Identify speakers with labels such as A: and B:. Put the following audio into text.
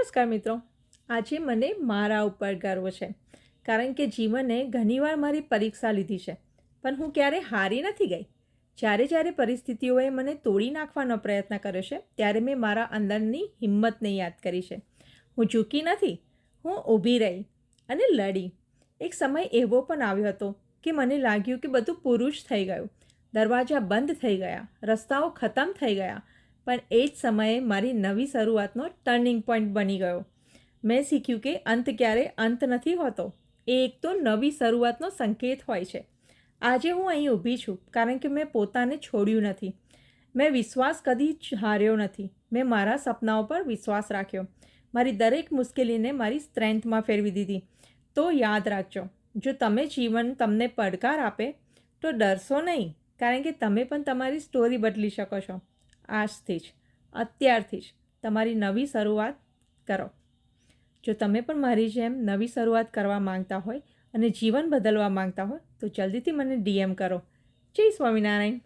A: નમસ્કાર મિત્રો, આજે મને મારા ઉપર ગર્વ છે કારણ કે જીવને ઘણીવાર મારી પરીક્ષા લીધી છે, પણ હું ક્યારેય હારી નથી ગઈ. જ્યારે પરિસ્થિતિઓએ મને તોડી નાખવાનો પ્રયત્ન કર્યો છે, ત્યારે મેં મારા અંદરની હિંમતને યાદ કરી છે. હું ઝૂકી નથી, હું ઊભી રહી અને લડી. એક સમય એવો પણ આવ્યો હતો કે મને લાગ્યું કે બધું પૂરું જ થઈ ગયું, દરવાજા બંધ થઈ ગયા, રસ્તાઓ ખતમ થઈ ગયા. પણ એ જ સમયે મારી નવી શરૂઆતનો ટર્નિંગ પોઈન્ટ બની ગયો. મેં શીખ્યું કે અંત ક્યારેય અંત નથી હોતો, એ એક તો નવી શરૂઆતનો સંકેત હોય છે. આજે હું અહીં ઊભી છું કારણ કે મેં પોતાને છોડ્યું નથી. મેં વિશ્વાસ કદી જ હાર્યો નથી. મેં મારા સપનાઓ પર વિશ્વાસ રાખ્યો, મારી દરેક મુશ્કેલીને મારી સ્ટ્રેન્થમાં ફેરવી દીધી. તો યાદ રાખજો, જો તમે જીવન તમને પડકાર આપે તો ડરશો નહીં, કારણ કે તમે પણ તમારી સ્ટોરી બદલી શકો છો. આજથી જ, અત્યારથી જ તમારી નવી શરૂઆત કરો. જો તમે પણ મારી જેમ નવી શરૂઆત કરવા માંગતા હોય અને જીવન બદલવા માંગતા હોય તો જલ્દીથી મને DM કરો. જય સ્વામિનારાયણ.